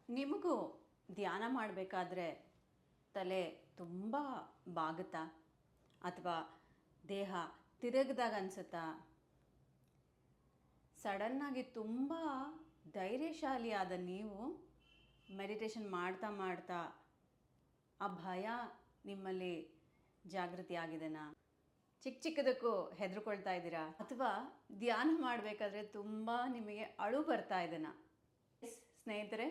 ನಿಮಗೂ ಧ್ಯಾನ ಮಾಡಬೇಕಾದ್ರೆ ತಲೆ ತುಂಬ ಬಾಗುತ್ತಾ ಅಥವಾ ದೇಹ ತಿರುಗ್ದಾಗ ಅನಿಸುತ್ತಾ? ಸಡನ್ನಾಗಿ ತುಂಬ ಧೈರ್ಯಶಾಲಿಯಾದ ನೀವು ಮೆಡಿಟೇಷನ್ ಮಾಡ್ತಾ ಮಾಡ್ತಾ ಆ ಭಯ ನಿಮ್ಮಲ್ಲಿ ಜಾಗೃತಿ ಆಗಿದೆನಾ? ಚಿಕ್ಕ ಚಿಕ್ಕದಕ್ಕೂ ಹೆದರ್ಕೊಳ್ತಾ ಇದ್ದೀರಾ? ಅಥವಾ ಧ್ಯಾನ ಮಾಡಬೇಕಾದ್ರೆ ತುಂಬ ನಿಮಗೆ ಅಳು ಬರ್ತಾ ಇದೆನಾ? ಸ್ನೇಹಿತರೆ,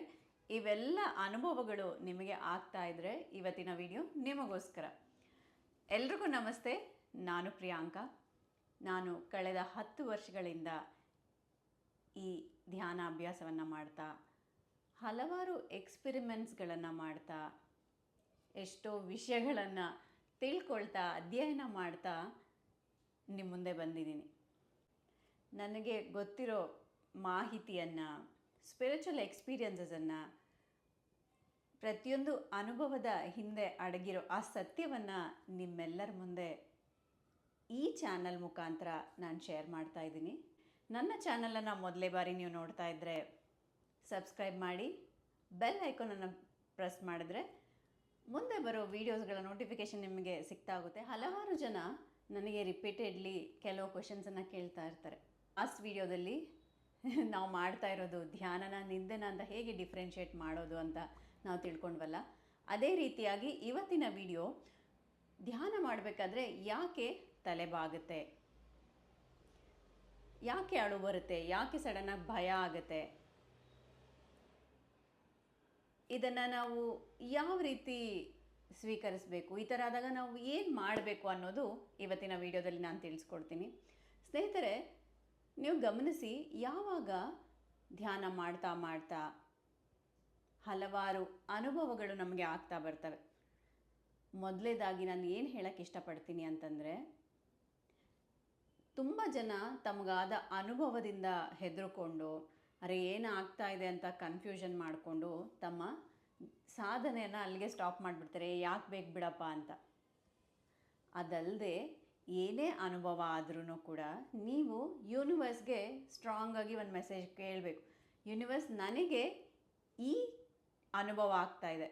ಇವೆಲ್ಲ ಅನುಭವಗಳು ನಿಮಗೆ ಆಗ್ತಾ ಇದ್ದರೆ ಇವತ್ತಿನ ವಿಡಿಯೋ ನಿಮಗೋಸ್ಕರ. ಎಲ್ರಿಗೂ ನಮಸ್ತೆ. ನಾನು ಪ್ರಿಯಾಂಕಾ. ನಾನು ಕಳೆದ 10 ವರ್ಷಗಳಿಂದ ಈ ಧ್ಯಾನ ಅಭ್ಯಾಸವನ್ನು ಮಾಡ್ತಾ ಹಲವಾರು ಎಕ್ಸ್ಪೆರಿಮೆಂಟ್ಸ್ಗಳನ್ನು ಮಾಡ್ತಾ ಎಷ್ಟೋ ವಿಷಯಗಳನ್ನು ತಿಳ್ಕೊಳ್ತಾ ಅಧ್ಯಯನ ಮಾಡ್ತಾ ನಿಮ್ಮ ಮುಂದೆ ಬಂದಿದ್ದೀನಿ. ನನಗೆ ಗೊತ್ತಿರೋ ಮಾಹಿತಿಯನ್ನು, ಸ್ಪಿರಿಚುವಲ್ ಎಕ್ಸ್ಪೀರಿಯನ್ಸಸನ್ನು, ಪ್ರತಿಯೊಂದು ಅನುಭವದ ಹಿಂದೆ ಅಡಗಿರೋ ಆ ಸತ್ಯವನ್ನು ನಿಮ್ಮೆಲ್ಲರ ಮುಂದೆ ಈ ಚಾನಲ್ ಮುಖಾಂತರ ನಾನು ಶೇರ್ ಮಾಡ್ತಾ ಇದ್ದೀನಿ. ನನ್ನ ಚಾನಲನ್ನು ಮೊದಲೇ ಬಾರಿ ನೀವು ನೋಡ್ತಾ ಇದ್ದರೆ ಸಬ್ಸ್ಕ್ರೈಬ್ ಮಾಡಿ, ಬೆಲ್ ಐಕಾನನ್ನು ಪ್ರೆಸ್ ಮಾಡಿದ್ರೆ ಮುಂದೆ ಬರೋ ವೀಡಿಯೋಸ್ಗಳ ನೋಟಿಫಿಕೇಷನ್ ನಿಮಗೆ ಸಿಗ್ತಾ ಆಗುತ್ತೆ. ಹಲವಾರು ಜನ ನನಗೆ ರಿಪೀಟೆಡ್ಲಿ ಕೆಲವು ಕ್ವೆಶನ್ಸನ್ನು ಕೇಳ್ತಾ ಇರ್ತಾರೆ. ಲಾಸ್ಟ್ ವಿಡಿಯೋದಲ್ಲಿ ನಾವು ಮಾಡ್ತಾ ಇರೋದು ಧ್ಯಾನನ ನಿದ್ದೆನ ಅಂತ ಹೇಗೆ ಡಿಫ್ರೆನ್ಷಿಯೇಟ್ ಮಾಡೋದು ಅಂತ ನಾವು ತಿಳ್ಕೊಂಡ್ವಲ್ಲ, ಅದೇ ರೀತಿಯಾಗಿ ಇವತ್ತಿನ ವಿಡಿಯೋ ಧ್ಯಾನ ಮಾಡಬೇಕಾದ್ರೆ ಯಾಕೆ ತಲೆ ಬಾಗುತ್ತೆ, ಯಾಕೆ ಅಳು ಬರುತ್ತೆ, ಯಾಕೆ ಸಡನ್ನಾಗಿ ಭಯ ಆಗುತ್ತೆ, ಇದನ್ನು ನಾವು ಯಾವ ರೀತಿ ಸ್ವೀಕರಿಸಬೇಕು, ಈ ಥರ ಆದಾಗ ನಾವು ಏನು ಮಾಡಬೇಕು ಅನ್ನೋದು ಇವತ್ತಿನ ವಿಡಿಯೋದಲ್ಲಿ ನಾನು ತಿಳಿಸ್ಕೊಡ್ತೀನಿ. ಸ್ನೇಹಿತರೆ, ನೀವು ಗಮನಿಸಿ, ಯಾವಾಗ ಧ್ಯಾನ ಮಾಡ್ತಾ ಮಾಡ್ತಾ ಹಲವಾರು ಅನುಭವಗಳು ನಮಗೆ ಆಗ್ತಾ ಬರ್ತವೆ. ಮೊದಲೇದಾಗಿ ನಾನು ಏನು ಹೇಳೋಕ್ಕೆ ಇಷ್ಟಪಡ್ತೀನಿ ಅಂತಂದರೆ, ತುಂಬ ಜನ ತಮಗಾದ ಅನುಭವದಿಂದ ಹೆದರ್ಕೊಂಡು ಅರೆ ಏನು ಆಗ್ತಾ ಇದೆ ಅಂತ ಕನ್ಫ್ಯೂಷನ್ ಮಾಡಿಕೊಂಡು ತಮ್ಮ ಸಾಧನೆಯನ್ನು ಅಲ್ಲಿಗೆ ಸ್ಟಾಪ್ ಮಾಡಿಬಿಡ್ತಾರೆ. ಯಾಕೆ ಬೇಕು ಬಿಡಪ್ಪ ಅಂತ. ಅದಲ್ಲದೆ ಏನೇ ಅನುಭವ ಆದ್ರೂ ಕೂಡ ನೀವು ಯೂನಿವರ್ಸ್ಗೆ ಸ್ಟ್ರಾಂಗಾಗಿ ಒಂದು ಮೆಸೇಜ್ ಕೇಳಬೇಕು. ಯೂನಿವರ್ಸ್, ನನಗೆ ಈ ಅನುಭವ ಆಗ್ತಾ ಇದೆ,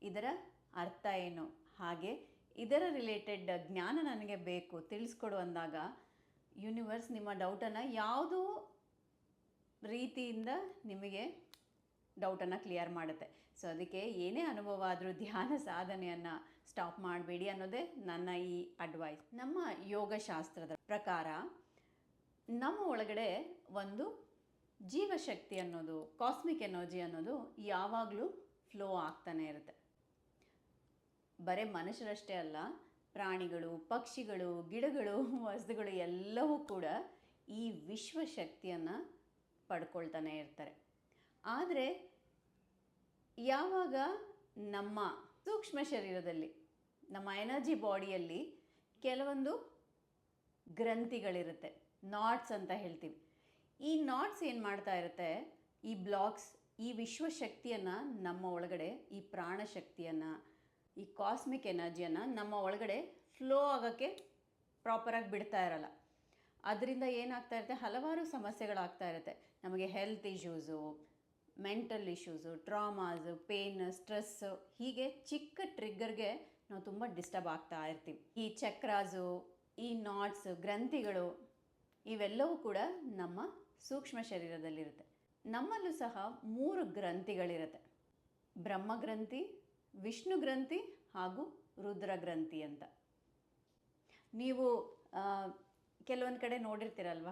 ಇದರ ಅರ್ಥ ಏನು, ಹಾಗೆ ಇದರ ರಿಲೇಟೆಡ್ ಜ್ಞಾನ ನನಗೆ ಬೇಕು, ತಿಳಿಸ್ಕೊಡು ಅಂದಾಗ ಯೂನಿವರ್ಸ್ ನಿಮ್ಮ ಡೌಟನ್ನು ಯಾವುದೋ ರೀತಿಯಿಂದ ನಿಮಗೆ ಡೌಟನ್ನು ಕ್ಲಿಯರ್ ಮಾಡುತ್ತೆ. ಸೊ ಅದಕ್ಕೆ ಏನೇ ಅನುಭವ ಆದರೂ ಧ್ಯಾನ ಸಾಧನೆಯನ್ನು ಸ್ಟಾಪ್ ಮಾಡಬೇಡಿ ಅನ್ನೋದೇ ನನ್ನ ಈ ಅಡ್ವೈಸ್. ನಮ್ಮ ಯೋಗಶಾಸ್ತ್ರದ ಪ್ರಕಾರ ನಮ್ಮ ಒಳಗಡೆ ಒಂದು ಜೀವಶಕ್ತಿ ಅನ್ನೋದು, ಕಾಸ್ಮಿಕ್ ಎನರ್ಜಿ ಅನ್ನೋದು ಯಾವಾಗಲೂ ಫ್ಲೋ ಆಗ್ತಾನೆ ಇರುತ್ತೆ. ಬರೀ ಮನುಷ್ಯರಷ್ಟೇ ಅಲ್ಲ, ಪ್ರಾಣಿಗಳು, ಪಕ್ಷಿಗಳು, ಗಿಡಗಳು, ವಸ್ತುಗಳು ಎಲ್ಲವೂ ಕೂಡ ಈ ವಿಶ್ವಶಕ್ತಿಯನ್ನು ಪಡ್ಕೊಳ್ತಾನೆ ಇರ್ತಾರೆ. ಆದರೆ ಯಾವಾಗ ನಮ್ಮ ಸೂಕ್ಷ್ಮ ಶರೀರದಲ್ಲಿ, ನಮ್ಮ ಎನರ್ಜಿ ಬಾಡಿಯಲ್ಲಿ ಕೆಲವೊಂದು ಗ್ರಂಥಿಗಳಿರುತ್ತೆ, ನಾಟ್ಸ್ ಅಂತ ಹೇಳ್ತೀವಿ. ಈ ನಾಟ್ಸ್ ಏನು ಮಾಡ್ತಾ ಇರುತ್ತೆ, ಈ ಬ್ಲಾಕ್ಸ್ ಈ ವಿಶ್ವಶಕ್ತಿಯನ್ನು ನಮ್ಮ ಒಳಗಡೆ, ಈ ಪ್ರಾಣಶಕ್ತಿಯನ್ನು, ಈ ಕಾಸ್ಮಿಕ್ ಎನರ್ಜಿಯನ್ನು ನಮ್ಮ ಒಳಗಡೆ ಫ್ಲೋ ಆಗೋಕ್ಕೆ ಪ್ರಾಪರಾಗಿ ಬಿಡ್ತಾ ಇರಲ್ಲ. ಅದರಿಂದ ಏನಾಗ್ತಾ ಇರುತ್ತೆ, ಹಲವಾರು ಸಮಸ್ಯೆಗಳಾಗ್ತಾ ಇರುತ್ತೆ. ನಮಗೆ health issues, mental issues, traumas, pain, stress, ಹೀಗೆ ಚಿಕ್ಕ ಟ್ರಿಗ್ಗರ್ಗೆ ನಾವು ತುಂಬ ಡಿಸ್ಟರ್ಬ್ ಆಗ್ತಾ ಇರ್ತೀವಿ. ಈ ಚಕ್ರಾಸು, ಈ ನಾಟ್ಸ್, ಗ್ರಂಥಿಗಳು ಇವೆಲ್ಲವೂ ಕೂಡ ನಮ್ಮ ಸೂಕ್ಷ್ಮ ಶರೀರದಲ್ಲಿರುತ್ತೆ. ನಮ್ಮಲ್ಲೂ ಸಹ 3 ಗ್ರಂಥಿಗಳಿರುತ್ತೆ: ಬ್ರಹ್ಮಗ್ರಂಥಿ, ವಿಷ್ಣು ಗ್ರಂಥಿ ಹಾಗೂ ರುದ್ರ ಗ್ರಂಥಿ ಅಂತ. ನೀವು ಕೆಲವೊಂದು ಕಡೆ ನೋಡಿರ್ತೀರಲ್ವ,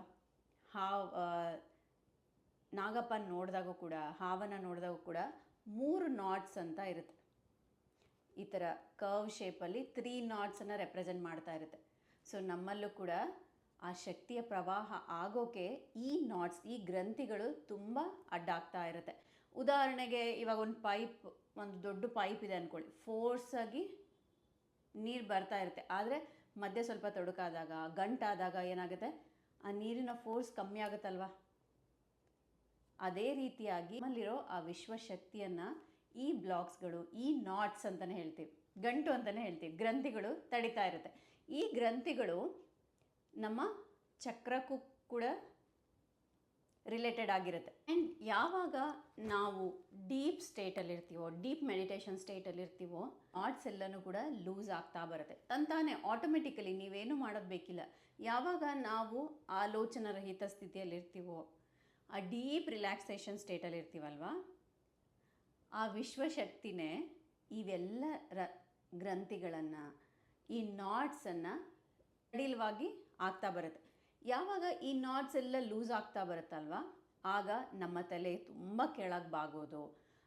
ನಾಗಪ್ಪನ ನೋಡಿದಾಗೂ ಕೂಡ, ಹಾವನ್ನ ನೋಡಿದಾಗೂ ಕೂಡ 3 ನಾಟ್ಸ್ ಅಂತ ಇರುತ್ತೆ. ಈ ಥರ ಕರ್ವ್ ಶೇಪಲ್ಲಿ 3 ನಾಟ್ಸನ್ನು ರೆಪ್ರೆಸೆಂಟ್ ಮಾಡ್ತಾ ಇರುತ್ತೆ. ಸೊ ನಮ್ಮಲ್ಲೂ ಕೂಡ ಆ ಶಕ್ತಿಯ ಪ್ರವಾಹ ಆಗೋಕ್ಕೆ ಈ ನಾಟ್ಸ್, ಈ ಗ್ರಂಥಿಗಳು ತುಂಬ ಅಡ್ಡಾಗ್ತಾ ಇರುತ್ತೆ. ಉದಾಹರಣೆಗೆ, ಇವಾಗ ಒಂದು ದೊಡ್ಡ ಪೈಪ್ ಇದೆ ಅಂದ್ಕೊಳ್ಳಿ, ಫೋರ್ಸಾಗಿ ನೀರು ಬರ್ತಾ ಇರುತ್ತೆ. ಆದರೆ ಮಧ್ಯೆ ಸ್ವಲ್ಪ ತೊಡಕಾದಾಗ, ಗಂಟಾದಾಗ ಏನಾಗುತ್ತೆ, ಆ ನೀರಿನ ಫೋರ್ಸ್ ಕಮ್ಮಿ ಆಗುತ್ತಲ್ವ. ಅದೇ ರೀತಿಯಾಗಿ ನಮ್ಮಲ್ಲಿರೋ ಆ ವಿಶ್ವಶಕ್ತಿಯನ್ನು ಈ ಬ್ಲಾಕ್ಸ್ಗಳು, ಈ ನಾಟ್ಸ್ ಅಂತಲೇ ಹೇಳ್ತೀವಿ, ಗಂಟು ಅಂತಲೇ ಹೇಳ್ತೀವಿ, ಗ್ರಂಥಿಗಳು ತಡಿತಾ ಇರುತ್ತೆ. ಈ ಗ್ರಂಥಿಗಳು ನಮ್ಮ ಚಕ್ರಕ್ಕೂ ಕೂಡ ರಿಲೇಟೆಡ್ ಆಗಿರುತ್ತೆ. ಆ್ಯಂಡ್ ಯಾವಾಗ ನಾವು ಡೀಪ್ ಸ್ಟೇಟಲ್ಲಿರ್ತೀವೋ, ಡೀಪ್ ಮೆಡಿಟೇಷನ್ ಸ್ಟೇಟಲ್ಲಿರ್ತೀವೋ, ನಾಟ್ಸ್ ಎಲ್ಲನೂ ಕೂಡ ಲೂಸ್ ಆಗ್ತಾ ಬರುತ್ತೆ ತಂತಾನೆ, ಆಟೋಮೆಟಿಕಲಿ ನೀವೇನು ಮಾಡೋದು ಬೇಕಿಲ್ಲ. ಯಾವಾಗ ನಾವು ಆಲೋಚನಾರಹಿತ ಸ್ಥಿತಿಯಲ್ಲಿರ್ತೀವೋ, ಆ ಡೀಪ್ ರಿಲ್ಯಾಕ್ಸೇಷನ್ ಸ್ಟೇಟಲ್ಲಿರ್ತೀವಲ್ವ, ಆ ವಿಶ್ವಶಕ್ತಿನೇ ಇವೆಲ್ಲ ಗ್ರಂಥಿಗಳನ್ನು, ಈ ನಾಟ್ಸನ್ನು ಸಡಿಲವಾಗಿ ಆಗ್ತಾ ಬರುತ್ತೆ. ಯಾವಾಗ ಈ ನಾಟ್ಸ್ ಎಲ್ಲ ಲೂಸ್ ಆಗ್ತಾ ಬರುತ್ತಲ್ವ, ಆಗ ನಮ್ಮ ತಲೆ ತುಂಬ ಕೆಳಗೆ ಬಾಗೋದು,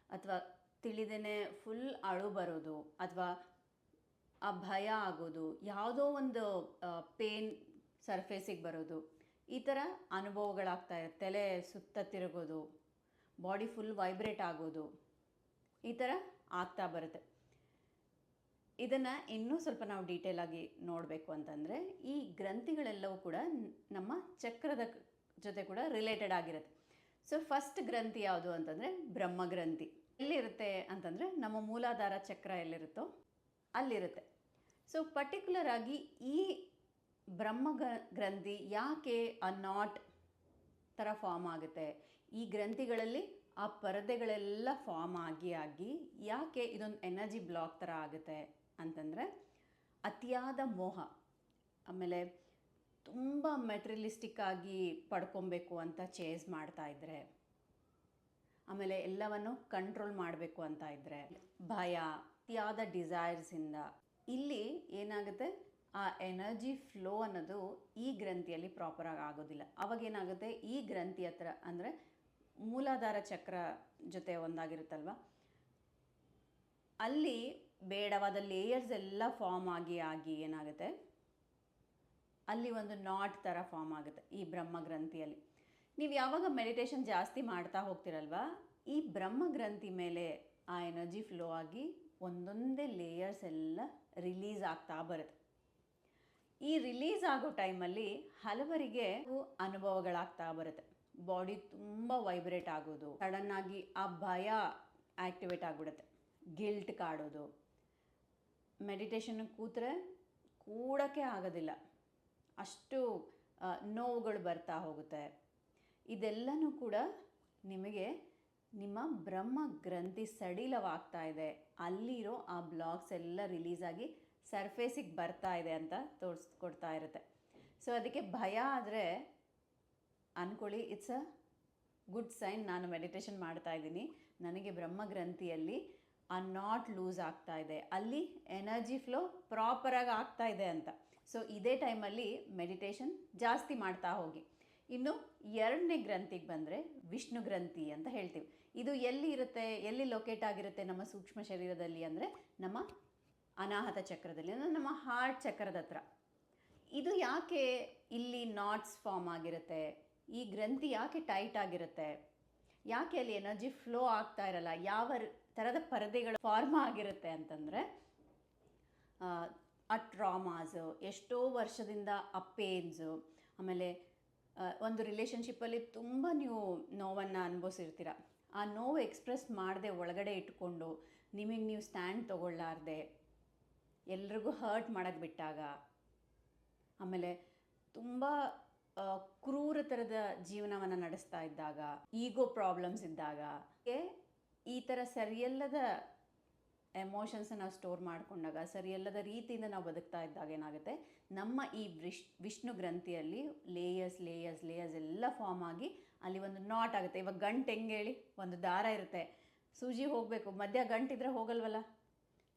ಅಥವಾ ತಿಳಿದೇನೆ ಫುಲ್ ಅಳು ಬರೋದು, ಅಥವಾ ಆ ಭಯ ಆಗೋದು, ಯಾವುದೋ ಒಂದು ಪೇನ್ ಸರ್ಫೇಸಿಗೆ ಬರೋದು, ಈ ಥರ ಅನುಭವಗಳಾಗ್ತಾ ಇರುತ್ತೆ. ತಲೆ ಸುತ್ತ ತಿರುಗೋದು, ಬಾಡಿ ಫುಲ್ ವೈಬ್ರೇಟ್ ಆಗೋದು, ಈ ಥರ ಆಗ್ತಾ ಬರುತ್ತೆ. ಇದನ್ನು ಇನ್ನೂ ಸ್ವಲ್ಪ ನಾವು ಡೀಟೇಲಾಗಿ ನೋಡಬೇಕು ಅಂತಂದರೆ, ಈ ಗ್ರಂಥಿಗಳೆಲ್ಲವೂ ಕೂಡ ನಮ್ಮ ಚಕ್ರದ ಜೊತೆ ಕೂಡ ರಿಲೇಟೆಡ್ ಆಗಿರುತ್ತೆ. ಸೊ ಫಸ್ಟ್ ಗ್ರಂಥಿ ಯಾವುದು ಅಂತಂದರೆ ಬ್ರಹ್ಮಗ್ರಂಥಿ. ಎಲ್ಲಿರುತ್ತೆ ಅಂತಂದರೆ ನಮ್ಮ ಮೂಲಾಧಾರ ಚಕ್ರ ಎಲ್ಲಿರುತ್ತೋ ಅಲ್ಲಿರುತ್ತೆ. ಸೊ ಪರ್ಟಿಕ್ಯುಲರ್ ಆಗಿ ಈ ಗ್ರಂಥಿ ಯಾಕೆ ಆ ನಾಟ್ ಥರ ಫಾರ್ಮ್ ಆಗುತ್ತೆ, ಈ ಗ್ರಂಥಿಗಳಲ್ಲಿ ಆ ಪರದೆಗಳೆಲ್ಲ ಫಾರ್ಮ್ ಆಗಿ ಯಾಕೆ ಇದೊಂದು ಎನರ್ಜಿ ಬ್ಲಾಕ್ ಥರ ಆಗುತ್ತೆ ಅಂತಂದರೆ, ಅತಿಯಾದ ಮೋಹ, ಆಮೇಲೆ ತುಂಬ ಮೆಟೀರಿಯಲಿಸ್ಟಿಕ್ ಆಗಿ ಪಡ್ಕೊಬೇಕು ಅಂತ ಚೇಸ್ ಮಾಡ್ತಾ ಇದ್ದರೆ, ಆಮೇಲೆ ಎಲ್ಲವನ್ನು ಕಂಟ್ರೋಲ್ ಮಾಡಬೇಕು ಅಂತ ಇದ್ದರೆ, ಭಯ, ಅತಿಯಾದ ಡಿಸೈರ್ಸಿಂದ ಇಲ್ಲಿ ಏನಾಗುತ್ತೆ, ಆ ಎನರ್ಜಿ ಫ್ಲೋ ಅನ್ನೋದು ಈ ಗ್ರಂಥಿಯಲ್ಲಿ ಪ್ರಾಪರಾಗಿ ಆಗೋದಿಲ್ಲ. ಅವಾಗೇನಾಗುತ್ತೆ, ಈ ಗ್ರಂಥಿ ಹತ್ರ ಅಂದರೆ ಮೂಲಾಧಾರ ಚಕ್ರ ಜೊತೆ ಒಂದಾಗಿರುತ್ತಲ್ವ, ಅಲ್ಲಿ ಬೇಡವಾದ ಲೇಯರ್ಸ್ ಎಲ್ಲ ಫಾರ್ಮ್ ಆಗಿ ಏನಾಗುತ್ತೆ, ಅಲ್ಲಿ ಒಂದು ನಾಟ್ ಥರ ಫಾರ್ಮ್ ಆಗುತ್ತೆ ಈ ಬ್ರಹ್ಮಗ್ರಂಥಿಯಲ್ಲಿ. ನೀವು ಯಾವಾಗ ಮೆಡಿಟೇಷನ್ ಜಾಸ್ತಿ ಮಾಡ್ತಾ ಹೋಗ್ತಿರಲ್ವ, ಈ ಬ್ರಹ್ಮಗ್ರಂಥಿ ಮೇಲೆ ಆ ಎನರ್ಜಿ ಫ್ಲೋ ಆಗಿ ಒಂದೊಂದೇ ಲೇಯರ್ಸ್ ಎಲ್ಲ ರಿಲೀಸ್ ಆಗ್ತಾ ಬರುತ್ತೆ. ಈ ರಿಲೀಸ್ ಆಗೋ ಟೈಮಲ್ಲಿ ಹಲವರಿಗೆ ಅನುಭವಗಳಾಗ್ತಾ ಬರುತ್ತೆ. ಬಾಡಿ ತುಂಬ ವೈಬ್ರೇಟ್ ಆಗೋದು, ಸಡನ್ನಾಗಿ ಆ ಭಯ ಆ್ಯಕ್ಟಿವೇಟ್ ಆಗಿಬಿಡುತ್ತೆ, ಗಿಲ್ಟ್ ಕಾಡೋದು, ಮೆಡಿಟೇಷನ್ ಕೂಡೋಕ್ಕೆ ಆಗೋದಿಲ್ಲ, ಅಷ್ಟು ನೋವುಗಳು ಬರ್ತಾ ಹೋಗುತ್ತೆ. ಇದೆಲ್ಲನೂ ಕೂಡ ನಿಮಗೆ ನಿಮ್ಮ ಬ್ರಹ್ಮ ಗ್ರಂಥಿ ಸಡಿಲವಾಗ್ತಾ ಇದೆ, ಅಲ್ಲಿರೋ ಆ ಬ್ಲಾಕ್ಸ್ ಎಲ್ಲ ರಿಲೀಸ್ ಆಗಿ ಸರ್ಫೇಸಿಗೆ ಬರ್ತಾ ಇದೆ ಅಂತ ತೋರಿಸ್ಕೊಡ್ತಾ ಇರುತ್ತೆ. ಸೊ ಅದಕ್ಕೆ ಭಯ ಆದರೆ ಅಂದ್ಕೊಳ್ಳಿ, ಇಟ್ಸ್ ಅ ಗುಡ್ ಸೈನ್, ನಾನು ಮೆಡಿಟೇಷನ್ ಮಾಡ್ತಾ ಇದ್ದೀನಿ, ನನಗೆ ಬ್ರಹ್ಮಗ್ರಂಥಿಯಲ್ಲಿ ಆ ನಾಟ್ ಲೂಸ್ ಆಗ್ತಾ ಇದೆ, ಅಲ್ಲಿ ಎನರ್ಜಿ ಫ್ಲೋ ಪ್ರಾಪರಾಗಿ ಆಗ್ತಾ ಇದೆ ಅಂತ. ಸೊ ಇದೇ ಟೈಮಲ್ಲಿ ಮೆಡಿಟೇಷನ್ ಜಾಸ್ತಿ ಮಾಡ್ತಾ ಹೋಗಿ. ಇನ್ನು ಎರಡನೇ ಗ್ರಂಥಿಗೆ ಬಂದರೆ ವಿಷ್ಣು ಗ್ರಂಥಿ ಅಂತ ಹೇಳ್ತೀವಿ. ಇದು ಎಲ್ಲಿ ಇರುತ್ತೆ, ಎಲ್ಲಿ ಲೊಕೇಟ್ ಆಗಿರುತ್ತೆ ನಮ್ಮ ಸೂಕ್ಷ್ಮ ಶರೀರದಲ್ಲಿ ಅಂದರೆ ನಮ್ಮ ಅನಾಹತ ಚಕ್ರದಲ್ಲಿ, ಅಂದರೆ ನಮ್ಮ ಹಾರ್ಟ್ ಚಕ್ರದ ಹತ್ರ. ಇದು ಯಾಕೆ ಇಲ್ಲಿ ನಾಟ್ಸ್ ಫಾರ್ಮ್ ಆಗಿರುತ್ತೆ, ಈ ಗ್ರಂಥಿ ಯಾಕೆ ಟೈಟ್ ಆಗಿರುತ್ತೆ, ಯಾಕೆ ಅಲ್ಲಿ ಎನರ್ಜಿ ಫ್ಲೋ ಆಗ್ತಾ ಇರಲ್ಲ, ಯಾವ ಥರದ ಪರದೆಗಳು ಫಾರ್ಮ್ ಆಗಿರುತ್ತೆ ಅಂತಂದರೆ, ಆ ಟ್ರಾಮಾಸು, ಎಷ್ಟೋ ವರ್ಷದಿಂದ ಆ ಪೇನ್ಸು, ಆಮೇಲೆ ಒಂದು ರಿಲೇಷನ್ಶಿಪ್ಪಲ್ಲಿ ತುಂಬ ನೀವು ನೋವನ್ನು ಅನುಭವಿಸಿರ್ತೀರ, ಆ ನೋವು ಎಕ್ಸ್ಪ್ರೆಸ್ ಮಾಡದೆ ಒಳಗಡೆ ಇಟ್ಕೊಂಡು ನಿಮಗೆ ನೀವು ಸ್ಟ್ಯಾಂಡ್ ತೊಗೊಳ್ಳಾರ್ದೆ ಎಲ್ರಿಗೂ ಹರ್ಟ್ ಮಾಡೋಕ್ಕೆ ಬಿಟ್ಟಾಗ, ಆಮೇಲೆ ತುಂಬ ಕ್ರೂರ ಥರದ ಜೀವನವನ್ನು ನಡೆಸ್ತಾ ಇದ್ದಾಗ, ಈಗೋ ಪ್ರಾಬ್ಲಮ್ಸ್ ಇದ್ದಾಗ, ಈ ಥರ ಸರಿಯಲ್ಲದ ಎಮೋಷನ್ಸನ್ನು ನಾವು ಸ್ಟೋರ್ ಮಾಡಿಕೊಂಡಾಗ, ಸರಿಯಲ್ಲದ ರೀತಿಯಿಂದ ನಾವು ಬದುಕ್ತಾ ಇದ್ದಾಗ ಏನಾಗುತ್ತೆ, ನಮ್ಮ ಈ ವಿಷ್ಣು ಗ್ರಂಥಿಯಲ್ಲಿ ಲೇಯರ್ಸ್ ಎಲ್ಲ ಫಾರ್ಮ್ ಆಗಿ ಅಲ್ಲಿ ಒಂದು ನಾಟ್ ಆಗುತ್ತೆ. ಇವಾಗ ಗಂಟು ಹೆಂಗೆ ಹೇಳಿ, ಒಂದು ದಾರ ಇರುತ್ತೆ, ಸೂಜಿ ಹೋಗಬೇಕು, ಮಧ್ಯ ಗಂಟಿದ್ರೆ ಹೋಗಲ್ವಲ್ಲ,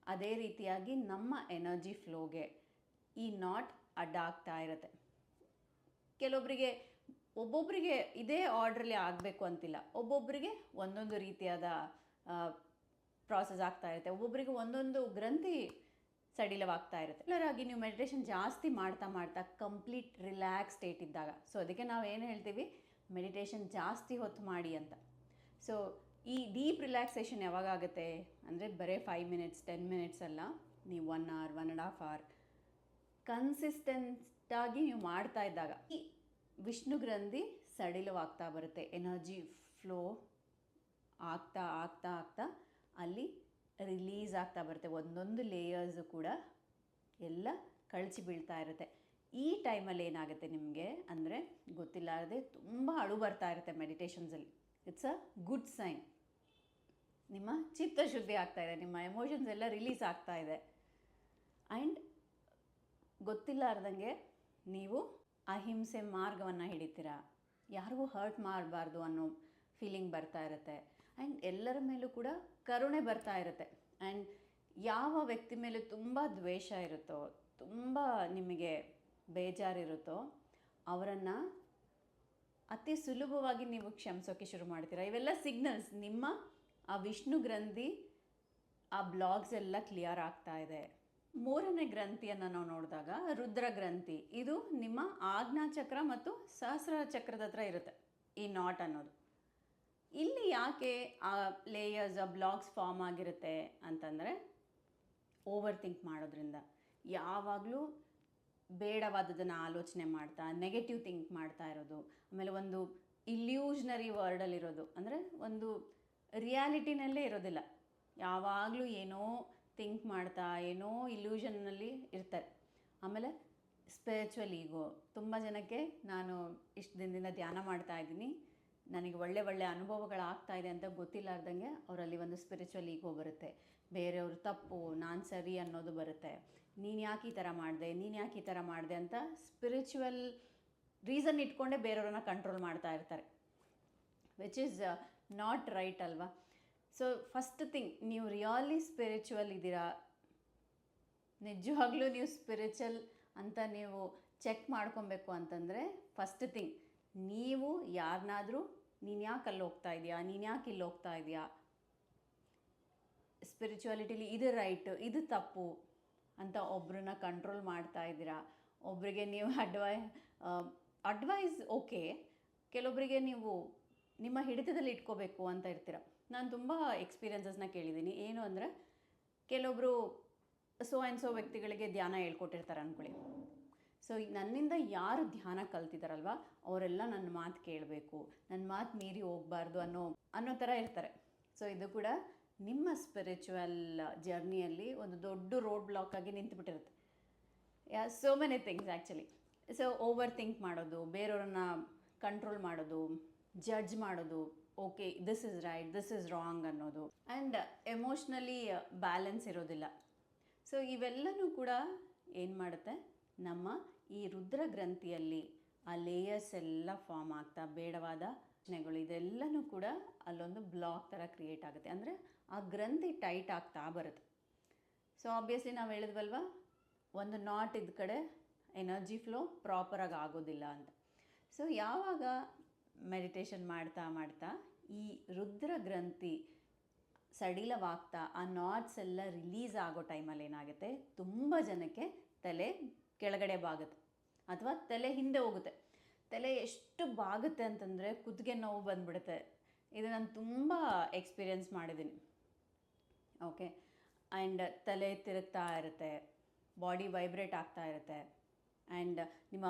ಅದೇ ರೀತಿಯಾಗಿ ನಮ್ಮ ಎನರ್ಜಿ ಫ್ಲೋಗೆ ಈ ನಾಟ್ ಅಡ್ಡಾಗ್ತಾ ಇರುತ್ತೆ. ಒಬ್ಬೊಬ್ಬರಿಗೆ ಇದೇ ಆರ್ಡ್ರಲ್ಲಿ ಆಗಬೇಕು ಅಂತಿಲ್ಲ, ಒಬ್ಬೊಬ್ಬರಿಗೆ ಒಂದೊಂದು ರೀತಿಯಾದ ಪ್ರಾಸೆಸ್ ಆಗ್ತಾ ಇರುತ್ತೆ, ಒಬ್ಬೊಬ್ಬರಿಗೆ ಒಂದೊಂದು ಗ್ರಂಥಿ ಸಡಿಲವಾಗ್ತಾ ಇರುತ್ತೆ. ಎಲ್ಲರಾಗಿ ನೀವು ಮೆಡಿಟೇಷನ್ ಜಾಸ್ತಿ ಮಾಡ್ತಾ ಕಂಪ್ಲೀಟ್ ರಿಲ್ಯಾಕ್ಸ್ ಸ್ಟೇಟ್ ಇದ್ದಾಗ, ಸೊ ಅದಕ್ಕೆ ನಾವು ಏನು ಹೇಳ್ತೀವಿ, ಮೆಡಿಟೇಷನ್ ಜಾಸ್ತಿ ಹೊತ್ತು ಮಾಡಿ ಅಂತ. ಸೊ ಈ ಡೀಪ್ ರಿಲ್ಯಾಕ್ಸೇಷನ್ ಯಾವಾಗ ಆಗುತ್ತೆ ಅಂದರೆ, ಬರೀ 5 ಮಿನಿಟ್ಸ್ 10 ಮಿನಿಟ್ಸ್ ಅಲ್ಲ, ನೀವು 1 ಅವರ್ 1.5 ಅವರ್ ಕನ್ಸಿಸ್ಟೆಂಟಾಗಿ ನೀವು ಮಾಡ್ತಾ ಇದ್ದಾಗ ಈ ವಿಷ್ಣು ಗ್ರಂಥಿ ಸಡಿಲವಾಗ್ತಾ ಬರುತ್ತೆ. ಎನರ್ಜಿ ಫ್ಲೋ ಆಗ್ತಾ ಅಲ್ಲಿ ರಿಲೀಸ್ ಆಗ್ತಾ ಬರುತ್ತೆ. ಒಂದೊಂದು ಲೇಯರ್ಸು ಕೂಡ ಎಲ್ಲ ಕಳಚಿ ಬೀಳ್ತಾ ಇರುತ್ತೆ. ಈ ಟೈಮಲ್ಲಿ ಏನಾಗುತ್ತೆ ನಿಮಗೆ ಅಂದರೆ ಗೊತ್ತಿಲ್ಲಾರದೆ ತುಂಬ ಅಳು ಬರ್ತಾ ಇರುತ್ತೆ ಮೆಡಿಟೇಷನ್ಸಲ್ಲಿ. It's a good sign. ನಿಮ್ಮ ಚಿತ್ತಶುದ್ಧಿ ಆಗ್ತಾ ಇದೆ, ನಿಮ್ಮ ಎಮೋಷನ್ಸ್ ಎಲ್ಲ ರಿಲೀಸ್ ಆಗ್ತಾ ಇದೆ. ಆ್ಯಂಡ್ ಗೊತ್ತಿಲ್ಲಾರ್ದಂಗೆ ನೀವು ಅಹಿಂಸೆ ಮಾರ್ಗವನ್ನು ಹಿಡಿತೀರಾ. ಯಾರಿಗೂ ಹರ್ಟ್ ಮಾಡಬಾರ್ದು ಅನ್ನೋ ಫೀಲಿಂಗ್ ಬರ್ತಾ ಇರುತ್ತೆ. ಆ್ಯಂಡ್ ಎಲ್ಲರ ಮೇಲೂ ಕೂಡ ಕರುಣೆ ಬರ್ತಾ ಇರುತ್ತೆ. ಆ್ಯಂಡ್ ಯಾವ ವ್ಯಕ್ತಿ ಮೇಲೆ ತುಂಬ ದ್ವೇಷ ಇರುತ್ತೋ, ತುಂಬ ನಿಮಗೆ ಬೇಜಾರಿರುತ್ತೋ ಅವರನ್ನು ಅತಿ ಸುಲಭವಾಗಿ ನೀವು ಕ್ಷಮಿಸೋಕ್ಕೆ ಶುರು ಮಾಡ್ತೀರಾ. ಇವೆಲ್ಲ ಸಿಗ್ನಲ್ಸ್. ನಿಮ್ಮ ಆ ವಿಷ್ಣು ಗ್ರಂಥಿ, ಆ ಬ್ಲಾಗ್ಸ್ ಎಲ್ಲ ಕ್ಲಿಯರ್ ಆಗ್ತಾ ಇದೆ. ಮೂರನೇ ಗ್ರಂಥಿಯನ್ನು ನಾವು ನೋಡಿದಾಗ ರುದ್ರ ಗ್ರಂಥಿ. ಇದು ನಿಮ್ಮ ಆಜ್ಞಾಚಕ್ರ ಮತ್ತು ಸಹಸ್ರ ಚಕ್ರದ ಹತ್ರ ಇರುತ್ತೆ ಈ ನಾಟ್ ಅನ್ನೋದು. ಇಲ್ಲಿ ಯಾಕೆ ಆ ಲೇಯರ್ಸ್, ಆ ಬ್ಲಾಗ್ಸ್ ಫಾರ್ಮ್ ಆಗಿರುತ್ತೆ ಅಂತಂದರೆ ಓವರ್ ಥಿಂಕ್ ಮಾಡೋದ್ರಿಂದ. ಯಾವಾಗಲೂ ಬೇಡವಾದದನ್ನು ಆಲೋಚನೆ ಮಾಡ್ತಾ, ನೆಗೆಟಿವ್ ಥಿಂಕ್ ಮಾಡ್ತಾ ಇರೋದು. ಆಮೇಲೆ ಒಂದು ಇಲ್ಯೂಷನರಿ ವರ್ಡಲ್ಲಿರೋದು, ಅಂದರೆ ಒಂದು ರಿಯಾಲಿಟಿನಲ್ಲೇ ಇರೋದಿಲ್ಲ. ಯಾವಾಗಲೂ ಏನೋ ಥಿಂಕ್ ಮಾಡ್ತಾ, ಏನೋ ಇಲ್ಯೂಷನ್ನಲ್ಲಿ ಇರ್ತಾರೆ. ಆಮೇಲೆ ಸ್ಪಿರಿಚುವಲ್ ಈಗೋ. ತುಂಬ ಜನಕ್ಕೆ ನಾನು ಇಷ್ಟು ದಿನದಿಂದ ಧ್ಯಾನ ಮಾಡ್ತಾ ಇದ್ದೀನಿ, ನನಗೆ ಒಳ್ಳೆ ಅನುಭವಗಳಾಗ್ತಾ ಇದೆ ಅಂತ ಗೊತ್ತಿಲ್ಲಾರ್ದಂಗೆ ಅವರಲ್ಲಿ ಒಂದು ಸ್ಪಿರಿಚುವಲ್ ಈಗೋ ಬರುತ್ತೆ. ಬೇರೆಯವರು ತಪ್ಪು, ನಾನು ಸರಿ ಅನ್ನೋದು ಬರುತ್ತೆ. ನೀನು ಯಾಕೆ ಈ ಥರ ಮಾಡಿದೆ ಅಂತ ಸ್ಪಿರಿಚುವಲ್ ರೀಸನ್ ಇಟ್ಕೊಂಡೇ ಬೇರೆಯವ್ರನ್ನ ಕಂಟ್ರೋಲ್ ಮಾಡ್ತಾ ಇರ್ತಾರೆ, ವಿಚ್ ಈಸ್ ನಾಟ್ ರೈಟ್ ಅಲ್ವಾ? ಸೊ ಫಸ್ಟ್ ಥಿಂಗ್, ನೀವು ರಿಯಲಿ ಸ್ಪಿರಿಚುವಲ್ ಇದ್ದೀರಾ, ನಿಜವಾಗ್ಲೂ ನೀವು ಸ್ಪಿರಿಚುವಲ್ ಅಂತ ನೀವು ಚೆಕ್ ಮಾಡ್ಕೊಬೇಕು ಅಂತಂದರೆ ಫಸ್ಟ್ ಥಿಂಗ್, ನೀವು ಯಾರನ್ನಾದರೂ ನೀನು ಯಾಕೆ ಅಲ್ಲಿ ಹೋಗ್ತಾ ಇದೆಯಾ, ನೀನು ಯಾಕೆ ಇಲ್ಲಿ ಹೋಗ್ತಾ ಇದೆಯಾ, ಸ್ಪಿರಿಚುವಾಲಿಟಿಲಿ ಇದು ರೈಟ್, ಇದು ತಪ್ಪು ಅಂತ ಒಬ್ಬರನ್ನ ಕಂಟ್ರೋಲ್ ಮಾಡ್ತಾ ಇದ್ದೀರಾ. ಒಬ್ಬರಿಗೆ ನೀವು ಅಡ್ವೈಸ್ ಓಕೆ, ಕೆಲವೊಬ್ಬರಿಗೆ ನೀವು ನಿಮ್ಮ ಹಿಡಿತದಲ್ಲಿ ಇಟ್ಕೋಬೇಕು ಅಂತ ಇರ್ತೀರ. ನಾನು ತುಂಬ ಎಕ್ಸ್ಪೀರಿಯನ್ಸಸ್ನ ಕೇಳಿದ್ದೀನಿ. ಏನು ಅಂದರೆ, ಕೆಲವೊಬ್ಬರು ಸೋ ಆ್ಯಂಡ್ ಸೋ ವ್ಯಕ್ತಿಗಳಿಗೆ ಧ್ಯಾನ ಹೇಳ್ಕೊಟ್ಟಿರ್ತಾರೆ ಅಂದ್ಕೊಳ್ಳಿ. ಸೊ ನನ್ನಿಂದ ಯಾರು ಧ್ಯಾನ ಕಲ್ತಿದ್ದಾರಲ್ವ ಅವರೆಲ್ಲ ನನ್ನ ಮಾತು ಕೇಳಬೇಕು, ನನ್ನ ಮಾತು ಮೀರಿ ಹೋಗಬಾರ್ದು ಅನ್ನೋ ಥರ ಇರ್ತಾರೆ. ಸೊ ಇದು ಕೂಡ ನಿಮ್ಮ ಸ್ಪಿರಿಚುವಲ್ ಜರ್ನಿಯಲ್ಲಿ ಒಂದು ದೊಡ್ಡ ರೋಡ್ ಬ್ಲಾಕ್ ಆಗಿ ನಿಂತುಬಿಟ್ಟಿರುತ್ತೆ. So many things actually. So over think ಮಾಡೋದು, ಬೇರೆಯವ್ರನ್ನ ಕಂಟ್ರೋಲ್ ಮಾಡೋದು, ಜಡ್ಜ್ ಮಾಡೋದು, okay this is right, this is wrong ಅನ್ನೋದು, ಆ್ಯಂಡ್ ಎಮೋಷ್ನಲಿ ಬ್ಯಾಲೆನ್ಸ್ ಇರೋದಿಲ್ಲ. ಸೊ ಇವೆಲ್ಲನೂ ಕೂಡ ಏನು ಮಾಡುತ್ತೆ, ನಮ್ಮ ಈ ರುದ್ರ ಗ್ರಂಥಿಯಲ್ಲಿ ಆ ಲೇಯರ್ಸ್ ಎಲ್ಲ ಫಾರ್ಮ್ ಆಗ್ತಾ, ಬೇಡವಾದ ಯೋಚನೆಗಳು ಇದೆಲ್ಲನೂ ಕೂಡ ಅಲ್ಲೊಂದು ಬ್ಲಾಕ್ ಥರ ಕ್ರಿಯೇಟ್ ಆಗುತ್ತೆ. ಅಂದರೆ ಆ ಗ್ರಂಥಿ ಟೈಟ್ ಆಗ್ತಾ ಬರುತ್ತೆ. ಸೊ ಆಬ್ವಿಯಸ್ಲಿ ನಾವು ಹೇಳಿದ್ವಲ್ವ, ಒಂದು ನಾಟ್ ಇದ್ದ ಕಡೆ ಎನರ್ಜಿ ಫ್ಲೋ ಪ್ರಾಪರಾಗಿ ಆಗೋದಿಲ್ಲ ಅಂತ. ಸೊ ಯಾವಾಗ ಮೆಡಿಟೇಷನ್ ಮಾಡ್ತಾ ಈ ರುದ್ರ ಗ್ರಂಥಿ ಸಡಿಲವಾಗ್ತಾ ಆ ನಾಟ್ಸ್ ಎಲ್ಲ ರಿಲೀಸ್ ಆಗೋ ಟೈಮಲ್ಲಿ ಏನಾಗುತ್ತೆ, ತುಂಬ ಜನಕ್ಕೆ ತಲೆ ಕೆಳಗಡೆ ಬಾಗುತ್ತೆ ಅಥವಾ ತಲೆ ಹಿಂದೆ ಹೋಗುತ್ತೆ. ತಲೆ ಎಷ್ಟು ಬಾಗುತ್ತೆ ಅಂತಂದರೆ ಕುತ್ತಿಗೆ ನೋವು ಬಂದುಬಿಡುತ್ತೆ. ಇದು ನಾನು ತುಂಬ ಎಕ್ಸ್ಪೀರಿಯನ್ಸ್ ಮಾಡಿದ್ದೀನಿ. ಓಕೆ, ಆ್ಯಂಡ್ ತಲೆ ತಿರುಗ್ತಾ ಇರುತ್ತೆ, ಬಾಡಿ ವೈಬ್ರೇಟ್ ಆಗ್ತಾ ಇರುತ್ತೆ, ಆ್ಯಂಡ್ ನಿಮ್ಮ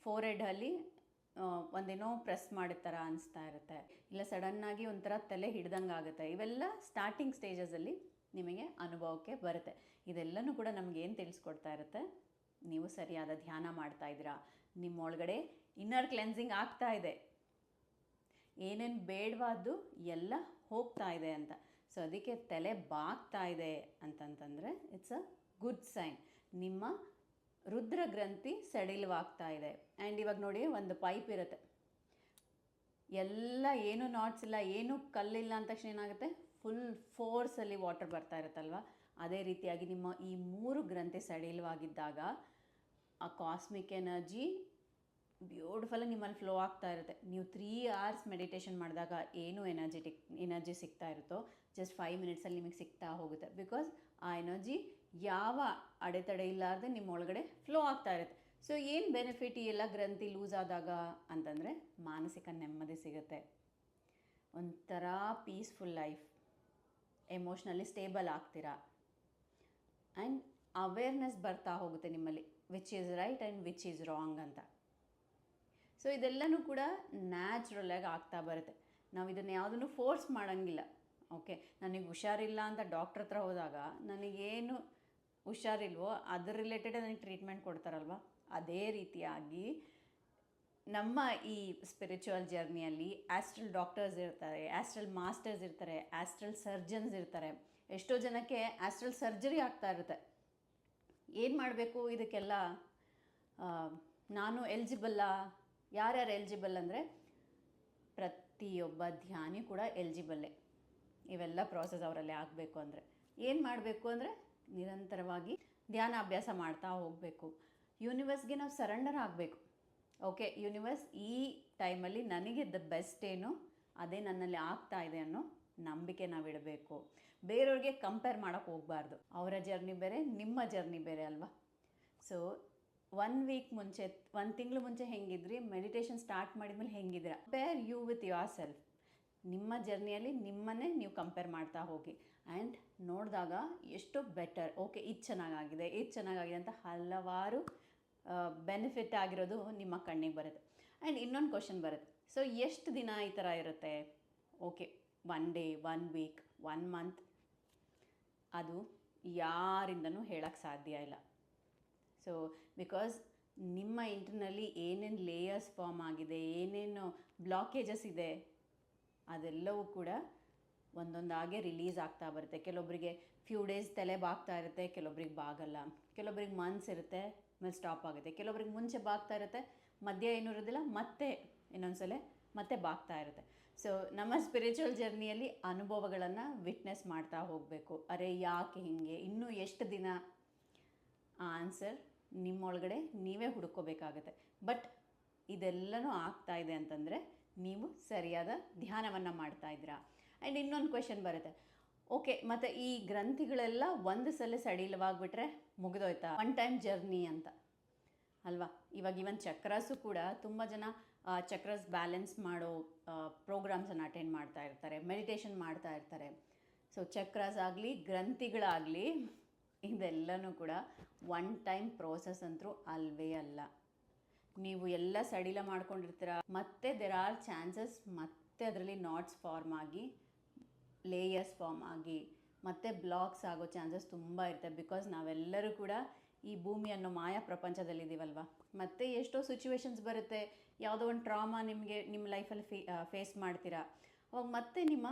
ಫೋರೆಡಲ್ಲಿ ಒಂದೇನೋ ಪ್ರೆಸ್ ಮಾಡಿದ ಥರ ಅನಿಸ್ತಾ ಇರುತ್ತೆ, ಇಲ್ಲ ಸಡನ್ನಾಗಿ ಒಂಥರ ತಲೆ ಹಿಡ್ದಂಗೆ ಆಗುತ್ತೆ. ಇವೆಲ್ಲ ಸ್ಟಾರ್ಟಿಂಗ್ ಸ್ಟೇಜಸಲ್ಲಿ ನಿಮಗೆ ಅನುಭವಕ್ಕೆ ಬರುತ್ತೆ. ಇದೆಲ್ಲನೂ ಕೂಡ ನಮ್ಗೆ ಏನು ತಿಳಿಸ್ಕೊಡ್ತಾ ಇರುತ್ತೆ, ನೀವು ಸರಿಯಾದ ಧ್ಯಾನ ಮಾಡ್ತಾ ಇದ್ದೀರಾ, ನಿಮ್ಮ ಒಳಗಡೆ ಇನ್ನರ್ ಕ್ಲೆನ್ಸಿಂಗ್ ಆಗ್ತಾ ಇದೆ, ಏನೇನು ಬೇಡವಾದ್ದು ಎಲ್ಲ ಹೋಗ್ತಾ ಇದೆ ಅಂತ. ಸೊ ಅದಕ್ಕೆ ತಲೆ ಬಾಗ್ತಾ ಇದೆ ಅಂತಂತಂದರೆ ಇಟ್ಸ್ ಅ ಗುಡ್ ಸೈನ್. ನಿಮ್ಮ ರುದ್ರ ಗ್ರಂಥಿ ಸಡಿಲವಾಗ್ತಾ ಇದೆ. ಆ್ಯಂಡ್ ಇವಾಗ ನೋಡಿ, ಒಂದು ಪೈಪ್ ಇರುತ್ತೆ, ಎಲ್ಲ ಏನೂ ನಾಟ್ಸ್ ಇಲ್ಲ, ಏನೂ ಕಲ್ಲಿಲ್ಲ ಅಂದ ತಕ್ಷಣ ಏನಾಗುತ್ತೆ, ಫುಲ್ ಫೋರ್ಸಲ್ಲಿ ವಾಟರ್ ಬರ್ತಾ ಇರುತ್ತಲ್ವ. ಅದೇ ರೀತಿಯಾಗಿ ನಿಮ್ಮ ಈ 3 ಗ್ರಂಥಿ ಸಡಿಲವಾಗಿದ್ದಾಗ ಆ ಕಾಸ್ಮಿಕ್ ಎನರ್ಜಿ ಬ್ಯೂಟಿಫುಲ್ಲಾಗಿ ನಿಮ್ಮಲ್ಲಿ ಫ್ಲೋ ಆಗ್ತಾ ಇರುತ್ತೆ. ನೀವು 3 hours ಮೆಡಿಟೇಷನ್ ಮಾಡಿದಾಗ ಏನು ಎನರ್ಜಿ ಸಿಗ್ತಾ ಇರುತ್ತೋ ಜಸ್ಟ್ 5 minutesಲ್ಲಿ ನಿಮಗೆ ಸಿಗ್ತಾ ಹೋಗುತ್ತೆ. ಬಿಕಾಸ್ ಆ ಎನರ್ಜಿ ಯಾವ ಅಡೆತಡೆ ಇಲ್ಲಾರ್ದೆ ನಿಮ್ಮ ಒಳಗಡೆ ಫ್ಲೋ ಆಗ್ತಾ ಇರುತ್ತೆ. ಸೊ ಏನು ಬೆನಿಫಿಟ್ ಈ ಎಲ್ಲ ಗ್ರಂಥಿ ಲೂಸ್ ಆದಾಗ ಅಂತಂದರೆ, ಮಾನಸಿಕ ನೆಮ್ಮದಿ ಸಿಗುತ್ತೆ, ಒಂಥರ ಪೀಸ್ಫುಲ್ ಲೈಫ್, ಎಮೋಷ್ನಲಿ ಸ್ಟೇಬಲ್ ಆಗ್ತೀರಾ, ಆ್ಯಂಡ್ ಅವೇರ್ನೆಸ್ ಬರ್ತಾ ಹೋಗುತ್ತೆ ನಿಮ್ಮಲ್ಲಿ, which is right and which is wrong ಅಂತ. ಸೊ ಇದೆಲ್ಲನೂ ಕೂಡ ನ್ಯಾಚುರಲಾಗಿ ಆಗ್ತಾ ಬರುತ್ತೆ. ನಾವು ಇದನ್ನು ಯಾವುದನ್ನು ಫೋರ್ಸ್ ಮಾಡೋಂಗಿಲ್ಲ. ಓಕೆ, ನನಗೆ ಹುಷಾರಿಲ್ಲ ಅಂತ ಡಾಕ್ಟ್ರ್ ಹತ್ರ ಹೋದಾಗ ನನಗೇನು ಹುಷಾರಿಲ್ವೋ ಅದ್ರ ರಿಲೇಟೆಡ್ ನನಗೆ ಟ್ರೀಟ್ಮೆಂಟ್ ಕೊಡ್ತಾರಲ್ವ, ಅದೇ ರೀತಿಯಾಗಿ ನಮ್ಮ ಈ ಸ್ಪಿರಿಚುವಲ್ ಜರ್ನಿಯಲ್ಲಿ ಆಸ್ಟ್ರಲ್ ಡಾಕ್ಟರ್ಸ್ ಇರ್ತಾರೆ, ಆಸ್ಟ್ರಲ್ ಮಾಸ್ಟರ್ಸ್ ಇರ್ತಾರೆ, ಆಸ್ಟ್ರಲ್ ಸರ್ಜನ್ಸ್ ಇರ್ತಾರೆ. ಎಷ್ಟೋ ಜನಕ್ಕೆ ಆಸ್ಟ್ರಲ್ ಸರ್ಜರಿ ಆಗ್ತಾ ಇರುತ್ತೆ. ಏನು ಮಾಡಬೇಕು ಇದಕ್ಕೆಲ್ಲ? ನಾನು ಎಲಿಜಿಬಲ್ಲಾ? ಯಾರ್ಯಾರು ಎಲಿಜಿಬಲ್ ಅಂದರೆ ಪ್ರತಿಯೊಬ್ಬ ಧ್ಯಾನಿ ಕೂಡ ಎಲಿಜಿಬಲ್ಲೇ. ಇವೆಲ್ಲ ಪ್ರಾಸೆಸ್ ಅವರಲ್ಲಿ ಆಗಬೇಕು ಅಂದರೆ ಏನು ಮಾಡಬೇಕು ಅಂದರೆ ನಿರಂತರವಾಗಿ ಧ್ಯಾನ ಅಭ್ಯಾಸ ಮಾಡ್ತಾ ಹೋಗಬೇಕು. ಯೂನಿವರ್ಸ್ಗೆ ನಾವು ಸರೆಂಡರ್ ಆಗಬೇಕು. ಓಕೆ, ಯೂನಿವರ್ಸ್ ಈ ಟೈಮಲ್ಲಿ ನನಗೆ ದ ಬೆಸ್ಟ್ ಏನು ಅದೇ ನನ್ನಲ್ಲಿ ಆಗ್ತಾ ಇದೆ ಅನ್ನೋ ನಂಬಿಕೆ ನಾವು ಇಡಬೇಕು. ಬೇರೆಯವ್ರಿಗೆ ಕಂಪೇರ್ ಮಾಡೋಕ್ಕೆ ಹೋಗಬಾರ್ದು. ಅವರ ಜರ್ನಿ ಬೇರೆ, ನಿಮ್ಮ ಜರ್ನಿ ಬೇರೆ ಅಲ್ವಾ? ಸೊ 1 ವೀಕ್ ಮುಂಚೆ, 1 ತಿಂಗಳು ಮುಂಚೆ ಹೆಂಗಿದ್ರಿ, ಮೆಡಿಟೇಷನ್ ಸ್ಟಾರ್ಟ್ ಮಾಡಿದ್ಮೇಲೆ ಹೆಂಗಿದ್ದೀರಾ, compare you with yourself. ನಿಮ್ಮ ಜರ್ನಿಯಲ್ಲಿ ನಿಮ್ಮನ್ನೇ ನೀವು ಕಂಪೇರ್ ಮಾಡ್ತಾ ಹೋಗಿ. ಆ್ಯಂಡ್ ನೋಡಿದಾಗ ಎಷ್ಟು ಬೆಟರ್, ಓಕೆ ಇದು ಚೆನ್ನಾಗಾಗಿದೆ, ಇದು ಚೆನ್ನಾಗಾಗಿದೆ ಅಂತ ಹಲವಾರು ಬೆನಿಫಿಟ್ ಆಗಿರೋದು ನಿಮ್ಮ ಕಣ್ಣಿಗೆ ಬರುತ್ತೆ. ಆ್ಯಂಡ್ ಇನ್ನೊಂದು ಕ್ವಶನ್ ಬರುತ್ತೆ, ಸೊ ಎಷ್ಟು ದಿನ ಈ ಥರ ಇರುತ್ತೆ? ಓಕೆ, 1 ಡೇ, 1 ವೀಕ್, 1 ಮಂತ್, ಅದು ಯಾರಿಂದನೂ ಹೇಳೋಕ್ಕೆ ಸಾಧ್ಯ ಇಲ್ಲ. ಸೊ ಬಿಕಾಸ್ ನಿಮ್ಮ ಇಂಟರ್ನಲ್ಲಿ ಏನೇನು ಲೇಯರ್ಸ್ ಫಾರ್ಮ್ ಆಗಿದೆ, ಏನೇನು ಬ್ಲಾಕೇಜಸ್ ಇದೆ, ಅದೆಲ್ಲವೂ ಕೂಡ ಒಂದೊಂದಾಗೆ ರಿಲೀಸ್ ಆಗ್ತಾ ಬರುತ್ತೆ. ಕೆಲವೊಬ್ಬರಿಗೆ ಫ್ಯೂ ಡೇಸ್ ತಲೆ ಬಾಗ್ತಾ ಇರುತ್ತೆ, ಕೆಲವೊಬ್ರಿಗೆ ಬಾಗಲ್ಲ. ಕೆಲವೊಬ್ರಿಗೆ ಮಂತ್ಸ್ ಇರುತ್ತೆ, ಆಮೇಲೆ ಸ್ಟಾಪ್ ಆಗುತ್ತೆ. ಕೆಲವೊಬ್ರಿಗೆ ಮುಂಚೆ ಬಾಗ್ತಾ ಇರುತ್ತೆ, ಮಧ್ಯ ಏನೂ ಇರೋದಿಲ್ಲ, ಮತ್ತೆ ಇನ್ನೊಂದ್ಸಲ ಮತ್ತೆ ಬಾಗ್ತಾ ಇರುತ್ತೆ. ಸೊ ನಮ್ಮ ಸ್ಪಿರಿಚುವಲ್ ಜರ್ನಿಯಲ್ಲಿ ಅನುಭವಗಳನ್ನು ವಿಟ್ನೆಸ್ ಮಾಡ್ತಾ ಹೋಗಬೇಕು. ಅರೆ ಯಾಕೆ ಹೀಗೆ, ಇನ್ನೂ ಎಷ್ಟು ದಿನ? ಆ ಆನ್ಸರ್ ನಿಮ್ಮೊಳಗಡೆ ನೀವೇ ಹುಡ್ಕೋಬೇಕಾಗತ್ತೆ. ಬಟ್ ಇದೆಲ್ಲನೂ ಆಗ್ತಾ ಇದೆ ಅಂತಂದರೆ ನೀವು ಸರಿಯಾದ ಧ್ಯಾನವನ್ನು ಮಾಡ್ತಾ ಇದ್ದೀರಾ. ಆ್ಯಂಡ್ ಇನ್ನೊಂದು ಕ್ವೆಶನ್ ಬರುತ್ತೆ, ಓಕೆ ಮತ್ತು ಈ ಗ್ರಂಥಿಗಳೆಲ್ಲ ಒಂದು ಸಲ ಸಡಿಲವಾಗಿಬಿಟ್ರೆ ಮುಗಿದೋಯ್ತಾ, 1 ಟೈಮ್ ಜರ್ನಿ ಅಂತ ಅಲ್ವಾ? ಇವಾಗ ಇವನ್ ಚಕ್ರಾಸು ಕೂಡ ತುಂಬ ಜನ ಚಕ್ರಸ್ ಬ್ಯಾಲೆನ್ಸ್ ಮಾಡೋ ಪ್ರೋಗ್ರಾಮ್ಸನ್ನು ಅಟೆಂಡ್ ಮಾಡ್ತಾ ಇರ್ತಾರೆ, ಮೆಡಿಟೇಷನ್ ಮಾಡ್ತಾ ಇರ್ತಾರೆ. ಸೊ ಚಕ್ರಾಸ್ ಆಗಲಿ, ಗ್ರಂಥಿಗಳಾಗಲಿ, ಇದೆಲ್ಲನೂ ಕೂಡ 1 ಟೈಮ್ ಪ್ರೋಸೆಸ್ ಅಂತೂ ಅಲ್ವೇ ಅಲ್ಲ. ನೀವು ಎಲ್ಲ ಸಡಿಲ ಮಾಡ್ಕೊಂಡಿರ್ತೀರ, ಮತ್ತೆ ದೆರ್ ಆರ್ ಚಾನ್ಸಸ್ ಮತ್ತೆ ಅದರಲ್ಲಿ ನಾಟ್ಸ್ ಫಾರ್ಮ್ ಆಗಿ, ಲೇಯರ್ಸ್ ಫಾರ್ಮ್ ಆಗಿ, ಮತ್ತೆ ಬ್ಲಾಕ್ಸ್ ಆಗೋ ಚಾನ್ಸಸ್ ತುಂಬ ಇರ್ತವೆ. ಬಿಕಾಸ್ ನಾವೆಲ್ಲರೂ ಕೂಡ ಈ ಭೂಮಿ ಅನ್ನೋ ಮಾಯಾ ಪ್ರಪಂಚದಲ್ಲಿದ್ದೀವಲ್ವ. ಮತ್ತು ಎಷ್ಟೋ ಸಿಚುವೇಶನ್ಸ್ ಬರುತ್ತೆ, ಯಾವುದೋ ಒಂದು ಟ್ರಾಮಾ ನಿಮಗೆ ನಿಮ್ಮ ಲೈಫಲ್ಲಿ ಫೇಸ್ ಮಾಡ್ತೀರಾ, ಅವಾಗ ಮತ್ತೆ ನಿಮ್ಮ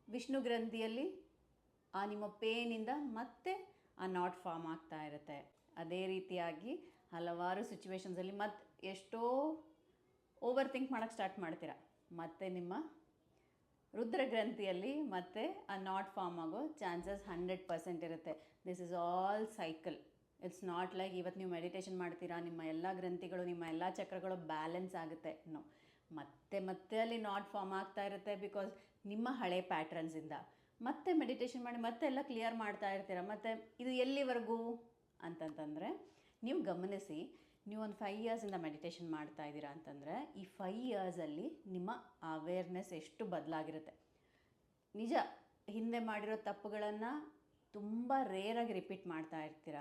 ವಿಷ್ಣು ಗ್ರಂಥಿಯಲ್ಲಿ ಆ ನಿಮ್ಮ ಪೇನಿಂದ ಮತ್ತೆ ಆ ನಾಟ್ ಫಾರ್ಮ್ ಆಗ್ತಾ ಇರುತ್ತೆ. ಅದೇ ರೀತಿಯಾಗಿ ಹಲವಾರು ಸಿಚುವೇಶನ್ಸಲ್ಲಿ ಮತ್ತೆ ಎಷ್ಟೋ ಓವರ್ ಥಿಂಕ್ ಮಾಡೋಕ್ಕೆ ಸ್ಟಾರ್ಟ್ ಮಾಡ್ತೀರಾ, ಮತ್ತು ನಿಮ್ಮ ರುದ್ರ ಗ್ರಂಥಿಯಲ್ಲಿ ಮತ್ತೆ ಆ ನಾಟ್ ಫಾರ್ಮ್ ಆಗೋ ಚಾನ್ಸಸ್ 100% ಇರುತ್ತೆ. This is all cycle. It's not like ಇವತ್ತು ನೀವು ಮೆಡಿಟೇಷನ್ ಮಾಡ್ತೀರಾ, ನಿಮ್ಮ ಎಲ್ಲ ಗ್ರಂಥಿಗಳು, ನಿಮ್ಮ ಎಲ್ಲ ಚಕ್ರಗಳು ಬ್ಯಾಲೆನ್ಸ್ ಆಗುತ್ತೆ. ನೋ, ಮತ್ತೆ ಮತ್ತೆ ಅಲ್ಲಿ ನಾಟ್ ಫಾರ್ಮ್ ಆಗ್ತಾ ಇರುತ್ತೆ. ಬಿಕಾಸ್ ನಿಮ್ಮ ಹಳೆ ಪ್ಯಾಟ್ರನ್ಸಿಂದ ಮತ್ತೆ ಮೆಡಿಟೇಷನ್ ಮಾಡಿ ಮತ್ತೆ ಎಲ್ಲ ಕ್ಲಿಯರ್ ಮಾಡ್ತಾ ಇರ್ತೀರ. ಮತ್ತು ಇದು ಎಲ್ಲಿವರೆಗೂ ಅಂತಂತಂದರೆ, ನೀವು ಗಮನಿಸಿ, ನೀವು ಒಂದು 5 ಇಯರ್ಸಿಂದ ಮೆಡಿಟೇಷನ್ ಮಾಡ್ತಾ ಇದ್ದೀರಾ ಅಂತಂದರೆ, ಈ 5 ಇಯರ್ಸಲ್ಲಿ ನಿಮ್ಮ ಅವೇರ್ನೆಸ್ ಎಷ್ಟು ಬದಲಾಗಿರುತ್ತೆ. ನಿಜ, ಹಿಂದೆ ಮಾಡಿರೋ ತಪ್ಪುಗಳನ್ನು ತುಂಬ ರೇರಾಗಿ ರಿಪೀಟ್ ಮಾಡ್ತಾ ಇರ್ತೀರ.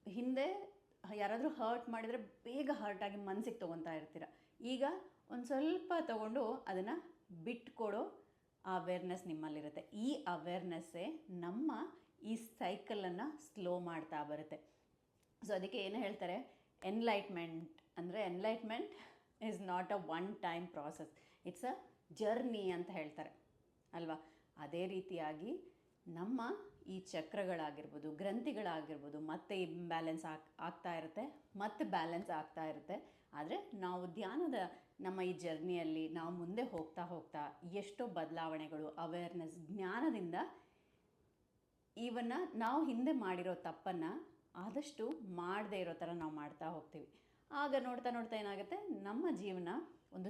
ಹಿಂದೆ ಯಾರಾದರೂ ಹರ್ಟ್ ಮಾಡಿದರೆ ಬೇಗ ಹರ್ಟಾಗಿ ಮನಸ್ಸಿಗೆ ತೊಗೊತಾ ಇರ್ತೀರ. ಈಗ ಒಂದು ಸ್ವಲ್ಪ ತೊಗೊಂಡು ಅದನ್ನು ಬಿಟ್ಕೊಡೋ ಅವೇರ್ನೆಸ್ ನಿಮ್ಮಲ್ಲಿರುತ್ತೆ. ಈ ಅವೇರ್ನೆಸ್ಸೇ ನಮ್ಮ ಈ ಸೈಕಲನ್ನು ಸ್ಲೋ ಮಾಡ್ತಾ ಬರುತ್ತೆ. ಸೊ ಅದಕ್ಕೆ ಏನು ಹೇಳ್ತಾರೆ, ಎನ್ಲೈಟ್ಮೆಂಟ್ ಅಂದರೆ, enlightenment is not a 1 time process, it's a journey ಅಂತ ಹೇಳ್ತಾರೆ ಅಲ್ವಾ? ಅದೇ ರೀತಿಯಾಗಿ ನಮ್ಮ ಈ ಚಕ್ರಗಳಾಗಿರ್ಬೋದು, ಗ್ರಂಥಿಗಳಾಗಿರ್ಬೋದು, ಮತ್ತೆ ಇಂಬ್ಯಾಲೆನ್ಸ್ ಆಗ್ತಾ ಇರುತ್ತೆ, ಮತ್ತೆ ಬ್ಯಾಲೆನ್ಸ್ ಆಗ್ತಾ ಇರುತ್ತೆ. ಆದರೆ ನಾವು ಧ್ಯಾನದ ನಮ್ಮ ಈ ಜರ್ನಿಯಲ್ಲಿ ನಾವು ಮುಂದೆ ಹೋಗ್ತಾ ಹೋಗ್ತಾ ಎಷ್ಟೋ ಬದಲಾವಣೆಗಳು, ಅವೇರ್ನೆಸ್, ಜ್ಞಾನದಿಂದ ಇವನ್ನ ನಾವು ಹಿಂದೆ ಮಾಡಿರೋ ತಪ್ಪನ್ನು ಆದಷ್ಟು ಮಾಡದೇ ಇರೋ ಥರ ನಾವು ಮಾಡ್ತಾ ಹೋಗ್ತೀವಿ. ಆಗ ನೋಡ್ತಾ ನೋಡ್ತಾ ಏನಾಗುತ್ತೆ, ನಮ್ಮ ಜೀವನ ಒಂದು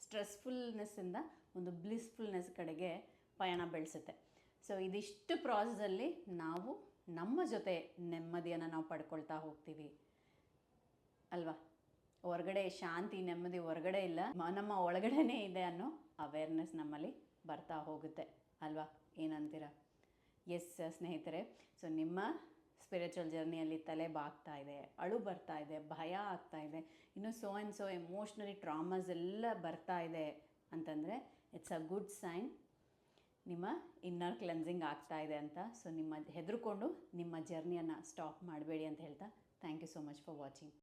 ಸ್ಟ್ರೆಸ್ಫುಲ್ನೆಸ್ಸಿಂದ ಒಂದು ಬ್ಲಿಸ್ಫುಲ್ನೆಸ್ ಕಡೆಗೆ ಪಯಣ ಬೆಳೆಸುತ್ತೆ. ಸೊ ಇದಿಷ್ಟು ಪ್ರಾಸೆಸಲ್ಲಿ ನಾವು ನಮ್ಮ ಜೊತೆ ನೆಮ್ಮದಿಯನ್ನು ನಾವು ಪಡ್ಕೊಳ್ತಾ ಹೋಗ್ತೀವಿ ಅಲ್ವಾ? ಹೊರಗಡೆ ಶಾಂತಿ, ನೆಮ್ಮದಿ ಹೊರಗಡೆ ಇಲ್ಲ, ನಮ್ಮ ಒಳಗಡೆನೇ ಇದೆ ಅನ್ನೋ ಅವೇರ್ನೆಸ್ ನಮ್ಮಲ್ಲಿ ಬರ್ತಾ ಹೋಗುತ್ತೆ ಅಲ್ವಾ? ಏನಂತೀರ? ಎಸ್ ಸ್ನೇಹಿತರೆ, ಸೊ ನಿಮ್ಮ ಸ್ಪಿರಿಚುವಲ್ ಜರ್ನಿಯಲ್ಲಿ ತಲೆ ಬಾಗ್ತಾ ಇದೆ, ಅಳು ಬರ್ತಾ ಇದೆ, ಭಯ ಆಗ್ತಾ ಇದೆ, ಇನ್ನು ಸೋ ಎಮೋಷ್ನಲಿ ಟ್ರಾಮಾಸ್ ಎಲ್ಲ ಬರ್ತಾ ಇದೆ ಅಂತಂದರೆ ಇಟ್ಸ್ ಅ ಗುಡ್ ಸೈನ್, ನಿಮ್ಮ ಇನ್ನರ್ ಕ್ಲೆನ್ಸಿಂಗ್ ಆಗ್ತಾ ಇದೆ ಅಂತ. ಸೊ ಹೆದರ್ಕೊಂಡು ನಿಮ್ಮ ಜರ್ನಿಯನ್ನು ಸ್ಟಾಪ್ ಮಾಡಬೇಡಿ ಅಂತ ಹೇಳ್ತಾ thank you so much for watching.